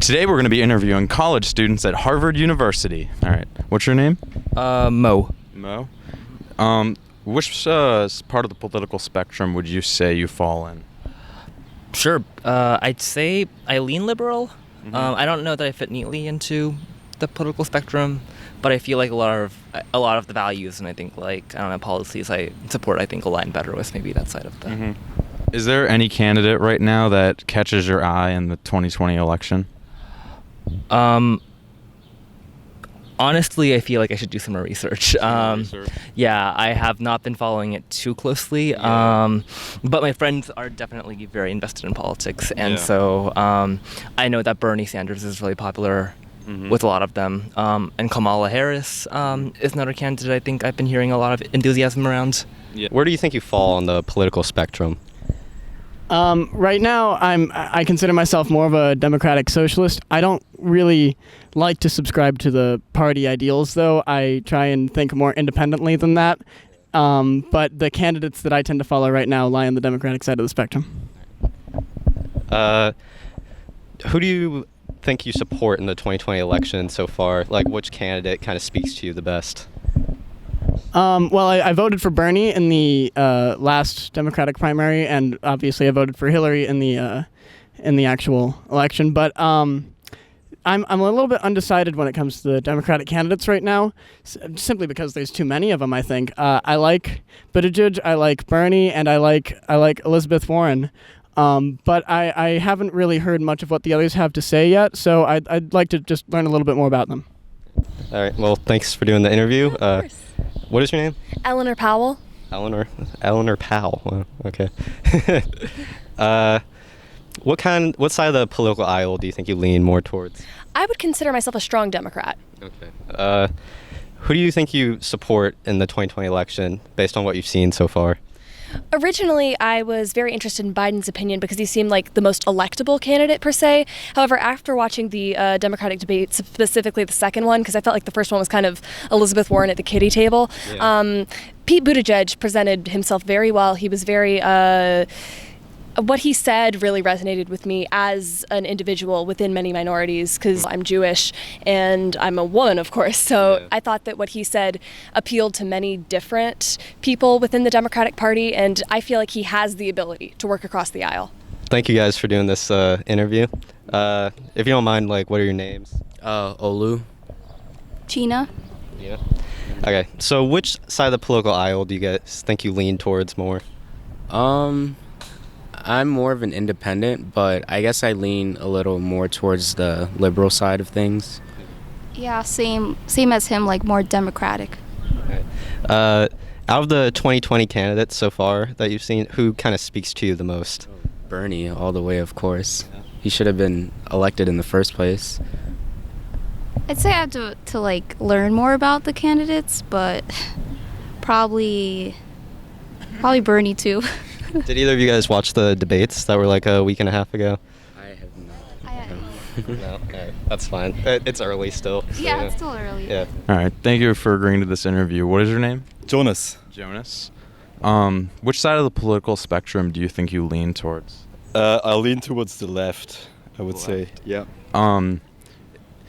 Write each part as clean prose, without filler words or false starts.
Today we're going to be interviewing college students at Harvard University. All right, what's your name? Mo. Mo. Which part of the political spectrum would you say you fall in? Sure. I'd say I lean liberal. Mm-hmm. I don't know that I fit neatly into the political spectrum, but I feel like a lot of the values and I think policies I support I think align better with maybe that side of the. Mm-hmm. Is there any candidate right now that catches your eye in the 2020 election? Honestly, I feel like I should do some more research. Yeah, I have not been following it too closely, but my friends are definitely very invested in politics, and so I know that Bernie Sanders is really popular with a lot of them, and Kamala Harris is another candidate I think I've been hearing a lot of enthusiasm around. Yeah. Where do you think you fall on the political spectrum? Right now, I consider myself more of a democratic socialist. I don't really like to subscribe to the party ideals, though. I try and think more independently than that. But the candidates that I tend to follow right now lie on the Democratic side of the spectrum. Who do you think you support in the 2020 election so far? Like, which candidate kind of speaks to you the best? Well, I voted for Bernie in the last Democratic primary, and obviously I voted for Hillary in the actual election. But I'm a little bit undecided when it comes to the Democratic candidates right now, simply because there's too many of them. I think I like Buttigieg, I like Bernie, and I like Elizabeth Warren. But I haven't really heard much of what the others have to say yet, so I'd like to just learn a little bit more about them. All right. Well, thanks for doing the interview. Of course. What is your name? Eleanor Powell. Eleanor Powell. Wow, okay. What side of the political aisle do you think you lean more towards? I would consider myself a strong Democrat. Okay. Who do you think you support in the 2020 election based on what you've seen so far? Originally, I was very interested in Biden's opinion because he seemed like the most electable candidate per se. However, after watching the Democratic debate, specifically the second one, because I felt like the first one was kind of Elizabeth Warren at the kiddie table, Pete Buttigieg presented himself very well. He was very... what he said really resonated with me as an individual within many minorities because I'm Jewish and I'm a woman, of course. So I thought that what he said appealed to many different people within the Democratic Party, and I feel like he has the ability to work across the aisle. Thank you guys for doing this interview. If you don't mind, what are your names? Olu. Gina. Yeah. Okay, so which side of the political aisle do you guys think you lean towards more? I'm more of an independent, but I guess I lean a little more towards the liberal side of things. Yeah, same as him, more democratic. Okay. Out of the 2020 candidates so far that you've seen, who kind of speaks to you the most? Bernie, all the way, of course. Yeah. He should have been elected in the first place. I'd say I have to learn more about the candidates, but probably Bernie too. Did either of you guys watch the debates that were a week and a half ago? I have not. No, okay, that's fine. It's early still. So, yeah, it's still early. Yeah. All right, thank you for agreeing to this interview. What is your name? Jonas. Jonas. Which side of the political spectrum do you think you lean towards? I lean towards the left, I would say. Yeah.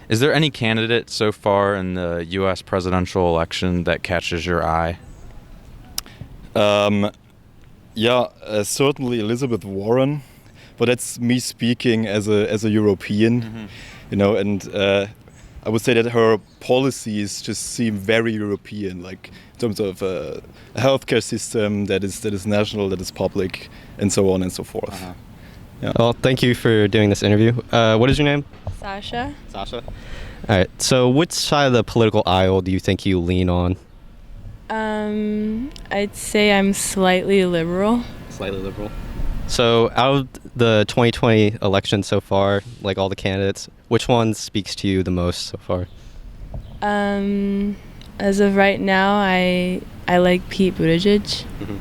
Is there any candidate so far in the U.S. presidential election that catches your eye? Certainly Elizabeth Warren, but that's me speaking as a European, and I would say that her policies just seem very European, in terms of a healthcare system that is national, that is public, and so on and so forth. Uh-huh. Yeah. Well, thank you for doing this interview. What is your name? Sasha. Sasha. All right. So, which side of the political aisle do you think you lean on? I'd say I'm slightly liberal. Slightly liberal. So, out of the 2020 election so far, all the candidates, which one speaks to you the most so far? As of right now, I like Pete Buttigieg. Mm-hmm.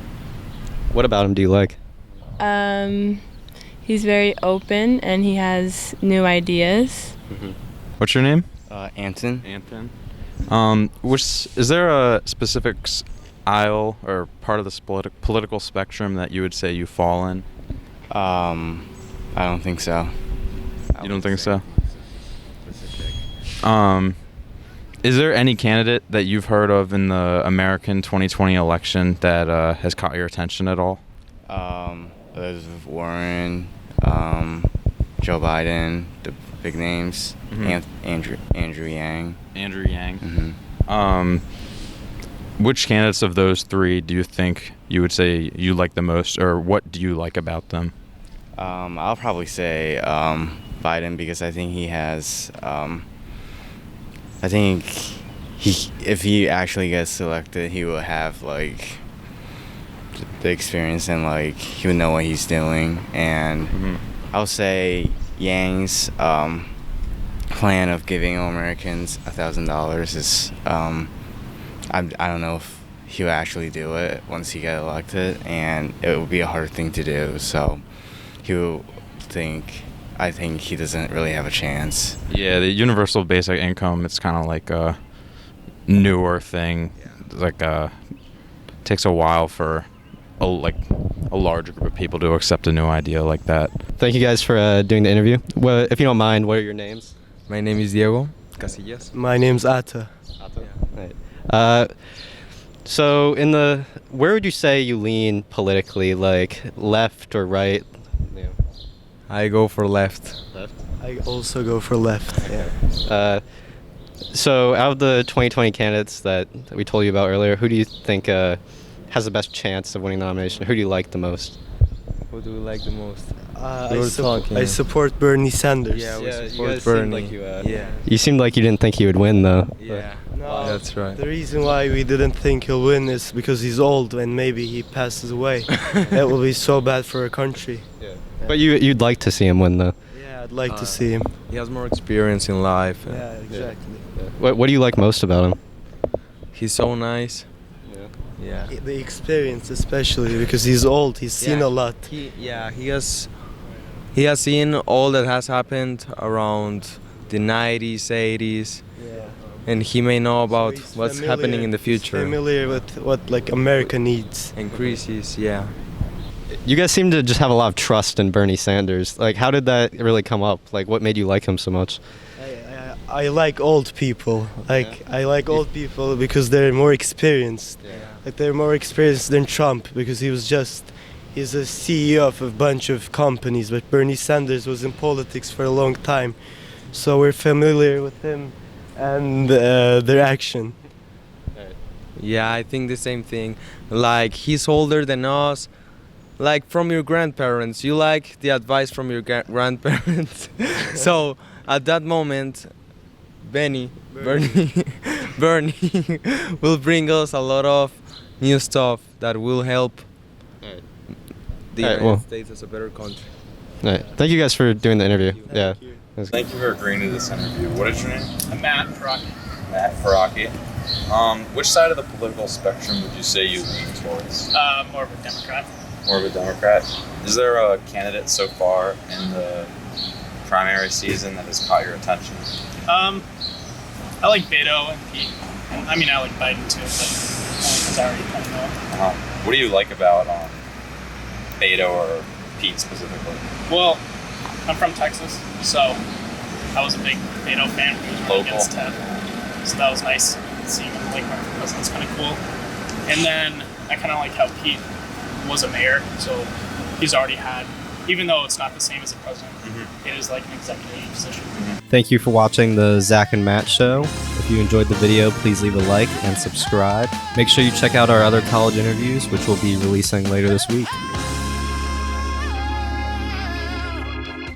What about him do you like? He's very open and he has new ideas. Mm-hmm. What's your name? Anton. Anton. Is there a specific aisle or part of this political spectrum that you would say you fall in? I don't think so. You don't think so? Is there any candidate that you've heard of in the American 2020 election that has caught your attention at all? Elizabeth Warren, Joe Biden, the big names, Andrew Yang. Andrew Yang. Which candidates of those three do you think you would say you like the most, or what do you like about them? I'll probably say Biden, because I think he has. I think if he actually gets elected, he will have like the experience, and like he would know what he's doing. And I'll say Yang's plan of giving all Americans $1,000 is I don't know if he will actually do it once he gets elected, and it would be a hard thing to do. So I think he doesn't really have a chance. Yeah, the universal basic income, it's kind of like a newer thing. Like takes a while for a large group of people to accept a new idea like that. Thank you guys for doing the interview. Well, if you don't mind, what are your names? My name is Diego Casillas. My name's Ata. Right. So where would you say you lean politically, like left or right? Yeah. I go for left. I also go for left. Yeah. So out of the 2020 candidates that we told you about earlier, who do you think has the best chance of winning the nomination? Who do you like the most? Who do you like the most? I support Bernie Sanders. Yeah, we you support guys Bernie. seemed like you seemed like you didn't think he would win, though. Yeah, No, that's right. The reason why we didn't think he'll win is because he's old and maybe he passes away. That will be so bad for our country. Yeah. But you'd like to see him win, though. Yeah, I'd like to see him. He has more experience in life. Yeah, exactly. What do you like most about him? He's so nice. Yeah. The experience, especially because he's old. He's seen a lot. He has seen all that has happened around the 90s, 80s. Yeah. And he may know about So he's what's familiar- happening in the he's future. familiar with what like America needs. And crises, yeah. You guys seem to just have a lot of trust in Bernie Sanders. Like, how did that really come up? Like, what made you like him so much? I like old people. I like old people because they're more experienced. Yeah. Like they're more experienced than Trump because he's a CEO of a bunch of companies, but Bernie Sanders was in politics for a long time. So we're familiar with him and their action. Yeah, I think the same thing. Like, he's older than us. Like, from your grandparents. You like the advice from your grandparents. So, at that moment, Bernie will bring us a lot of new stuff that will help the United States as a better country. All right. Thank you guys for doing the interview. Yeah. Thank you for agreeing to this interview. What is your name? I'm Matt Faraki. Matt Faraki. Which side of the political spectrum would you say you lean towards? More of a Democrat. More of a Democrat. Is there a candidate so far in the primary season that has caught your attention? I like Beto and Pete. I mean, I like Biden too, but only because I already kind of know. What do you like about Beto or Pete specifically? Well, I'm from Texas, so I was a big Beto fan when he was running against Ted. So that was nice. Seeing him like run for president's kind of cool. And then I kind of like how Pete was a mayor, so he's already had, even though it's not the same as a president, it is like an executive position. Thank you for watching the Zach and Matt show. If you enjoyed the video, please leave a like and subscribe. Make sure you check out our other college interviews, which we'll be releasing later this week.